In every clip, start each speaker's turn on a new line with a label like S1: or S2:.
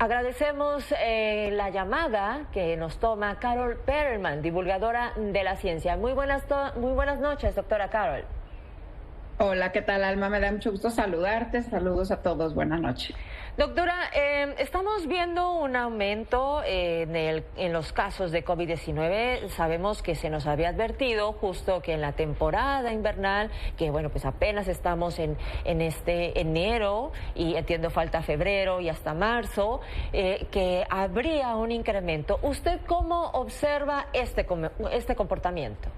S1: Agradecemos la llamada que nos toma Carol Perelman, divulgadora de la ciencia. Muy buenas noches, doctora Carol.
S2: Hola, ¿qué tal, Alma? Me da mucho gusto saludarte. Saludos a todos. Buenas noches.
S1: Doctora, estamos viendo un aumento en los casos de COVID-19. Sabemos que se nos había advertido justo que en la temporada invernal, que bueno, pues apenas estamos en este enero y entiendo falta febrero y hasta marzo, que habría un incremento. ¿Usted cómo observa este comportamiento?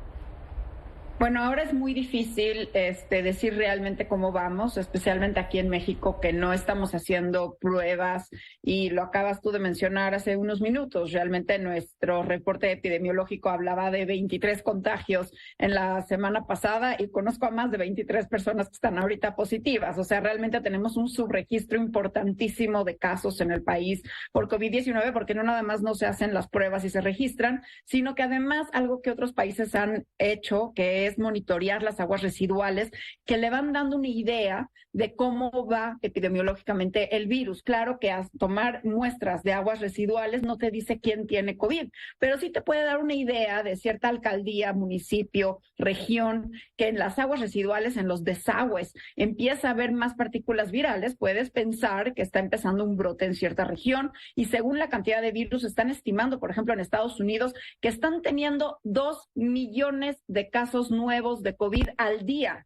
S2: Bueno, ahora es muy difícil decir realmente cómo vamos, especialmente aquí en México, que no estamos haciendo pruebas, y lo acabas tú de mencionar hace unos minutos. Realmente nuestro reporte epidemiológico hablaba de 23 contagios en la semana pasada, y conozco a más de 23 personas que están ahorita positivas. O sea, realmente tenemos un subregistro importantísimo de casos en el país por COVID-19, porque no nada más no se hacen las pruebas y se registran, sino que además algo que otros países han hecho, que es monitorear las aguas residuales, que le van dando una idea de cómo va epidemiológicamente el virus. Claro que tomar muestras de aguas residuales no te dice quién tiene COVID, pero sí te puede dar una idea de cierta alcaldía, municipio, región, que en las aguas residuales, en los desagües, empieza a haber más partículas virales. Puedes pensar que está empezando un brote en cierta región, y según la cantidad de virus, están estimando, por ejemplo, en Estados Unidos, que están teniendo 2 millones de casos nuevos de COVID al día.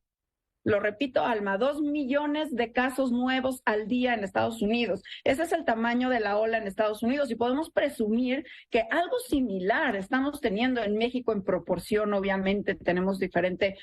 S2: Lo repito, Alma, 2 millones de casos nuevos al día en Estados Unidos. Ese es el tamaño de la ola en Estados Unidos, y podemos presumir que algo similar estamos teniendo en México en proporción. Obviamente tenemos diferente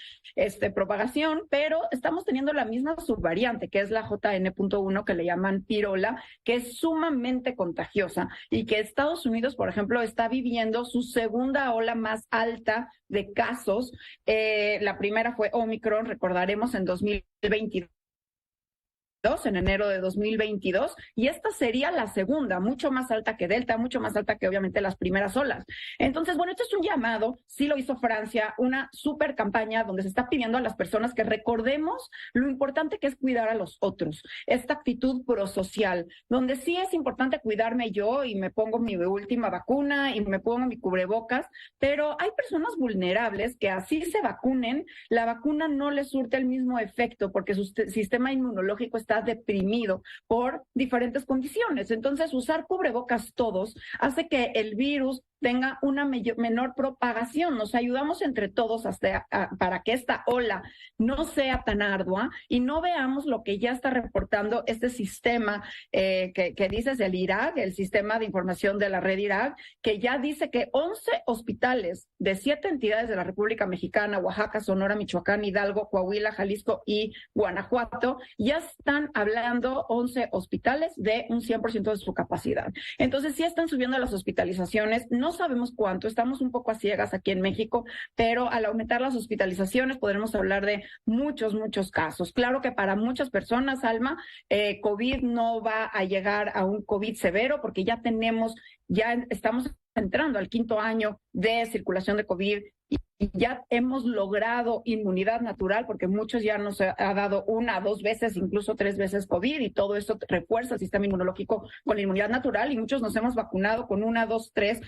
S2: propagación, pero estamos teniendo la misma subvariante, que es la JN.1, que le llaman pirola, que es sumamente contagiosa, y que Estados Unidos, por ejemplo, está viviendo su segunda ola más alta de casos. La primera fue Omicron, recordaremos, en 2022, en enero de 2022, y esta sería la segunda, mucho más alta que Delta, mucho más alta que obviamente las primeras olas. Entonces, bueno, esto es un llamado, sí lo hizo Francia, una súper campaña donde se está pidiendo a las personas que recordemos lo importante que es cuidar a los otros, esta actitud prosocial, donde sí es importante cuidarme yo y me pongo mi última vacuna y me pongo mi cubrebocas, pero hay personas vulnerables que así se vacunen, la vacuna no les surte el mismo efecto porque su sistema inmunológico está deprimido por diferentes condiciones. Entonces, usar cubrebocas todos hace que el virus tenga una menor propagación. Nos ayudamos entre todos para que esta ola no sea tan ardua y no veamos lo que ya está reportando este sistema que dices, el IRAG, el sistema de información de la red IRAG, que ya dice que 11 hospitales de 7 entidades de la República Mexicana, Oaxaca, Sonora, Michoacán, Hidalgo, Coahuila, Jalisco y Guanajuato, ya están hablando 11 hospitales de un 100% de su capacidad. Entonces, sí están subiendo las hospitalizaciones. No sabemos cuánto, estamos un poco a ciegas aquí en México, pero al aumentar las hospitalizaciones podremos hablar de muchos casos. Claro que para muchas personas, Alma, COVID no va a llegar a un COVID severo, porque ya estamos entrando al 5º año de circulación de COVID y ya hemos logrado inmunidad natural, porque muchos ya nos ha dado 1, 2 veces, incluso 3 veces COVID, y todo esto refuerza el sistema inmunológico con la inmunidad natural, y muchos nos hemos vacunado con 1, 2, 3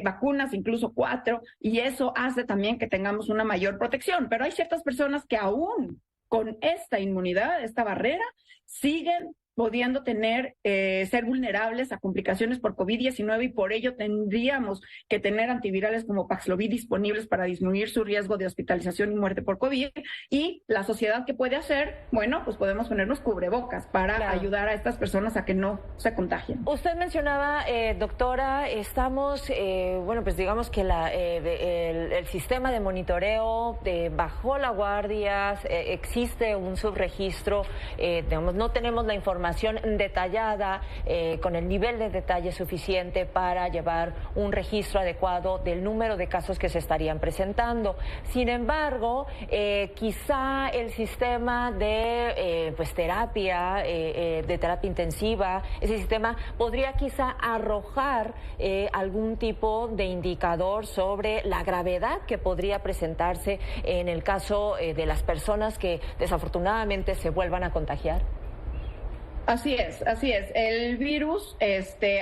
S2: vacunas, incluso 4, y eso hace también que tengamos una mayor protección. Pero hay ciertas personas que aún con esta inmunidad, esta barrera, siguen pudiendo ser vulnerables a complicaciones por COVID-19, y por ello tendríamos que tener antivirales como Paxlovid disponibles para disminuir su riesgo de hospitalización y muerte por COVID. Y la sociedad, ¿qué puede hacer? Bueno, pues podemos ponernos cubrebocas para ayudar a estas personas a que no se contagien.
S1: Usted mencionaba, doctora, estamos, pues digamos que el sistema de monitoreo bajó la guardia, existe un subregistro, digamos, no tenemos la información detallada, con el nivel de detalle suficiente para llevar un registro adecuado del número de casos que se estarían presentando. Sin embargo, quizá el sistema de terapia intensiva, ese sistema podría quizá arrojar algún tipo de indicador sobre la gravedad que podría presentarse en el caso de las personas que desafortunadamente se vuelvan a contagiar.
S2: Así es, así es. El virus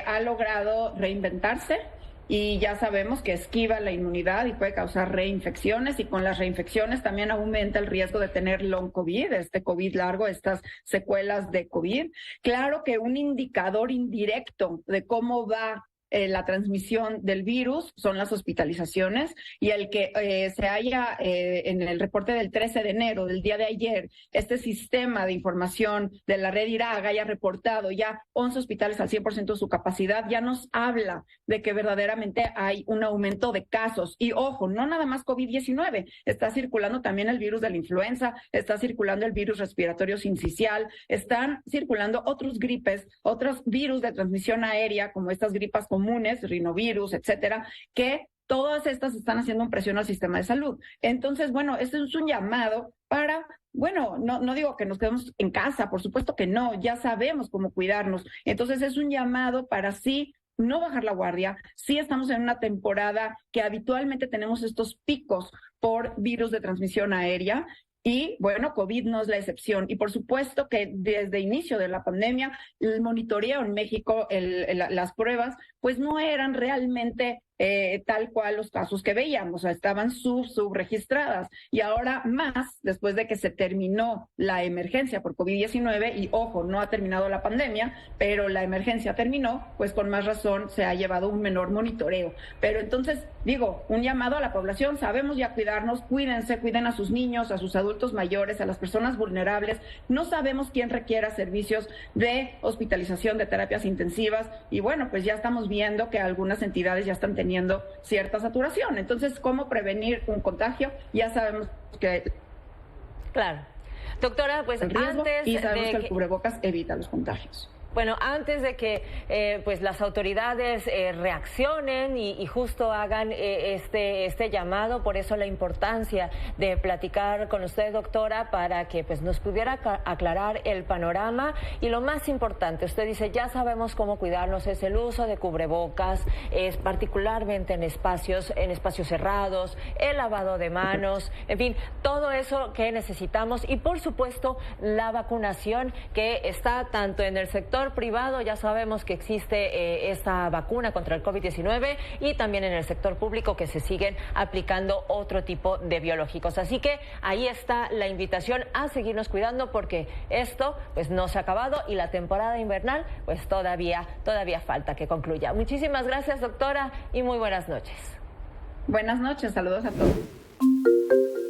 S2: ha logrado reinventarse y ya sabemos que esquiva la inmunidad y puede causar reinfecciones, y con las reinfecciones también aumenta el riesgo de tener long COVID, COVID largo, estas secuelas de COVID. Claro que un indicador indirecto de cómo va la transmisión del virus son las hospitalizaciones, y el que se haya en el reporte del 13 de enero, del día de ayer, este sistema de información de la red IRAG haya reportado ya 11 hospitales al 100% de su capacidad, ya nos habla de que verdaderamente hay un aumento de casos. Y ojo, no nada más COVID-19, está circulando también el virus de la influenza, está circulando el virus respiratorio sincicial, están circulando otros gripes, otros virus de transmisión aérea, como estas gripas comunes, rinovirus, etcétera, que todas estas están haciendo presión al sistema de salud. Entonces, bueno, este es un llamado para, bueno, no digo que nos quedemos en casa, por supuesto que no, ya sabemos cómo cuidarnos. Entonces es un llamado para sí no bajar la guardia. Sí estamos en una temporada que habitualmente tenemos estos picos por virus de transmisión aérea. Y bueno, COVID no es la excepción. Y por supuesto que desde inicio de la pandemia, el monitoreo en México, las pruebas, pues no eran realmente tal cual los casos que veíamos, o sea, estaban subregistradas. Y ahora más, después de que se terminó la emergencia por COVID-19, y ojo, no ha terminado la pandemia, pero la emergencia terminó, pues con más razón se ha llevado un menor monitoreo. Pero entonces, digo, un llamado a la población, sabemos ya cuidarnos, cuídense, cuiden a sus niños, a sus adultos mayores, a las personas vulnerables. No sabemos quién requiera servicios de hospitalización, de terapias intensivas, y bueno, pues ya estamos viendo que algunas entidades ya están teniendo cierta saturación. Entonces, ¿cómo prevenir un contagio? Ya sabemos que...
S1: Claro. Doctora, pues antes
S2: y sabemos que el cubrebocas evita los contagios.
S1: Bueno, antes de que pues las autoridades reaccionen y justo hagan este llamado, por eso la importancia de platicar con usted, doctora, para que pues nos pudiera aclarar el panorama. Y lo más importante, usted dice, ya sabemos cómo cuidarnos, es el uso de cubrebocas, es particularmente en espacios cerrados, el lavado de manos, en fin, todo eso que necesitamos, y por supuesto la vacunación, que está tanto en el sector privado, ya sabemos que existe esta vacuna contra el COVID-19, y también en el sector público, que se siguen aplicando otro tipo de biológicos. Así que ahí está la invitación a seguirnos cuidando, porque esto pues no se ha acabado, y la temporada invernal pues todavía falta que concluya. Muchísimas gracias, doctora, y muy buenas noches.
S2: Buenas noches, saludos a todos.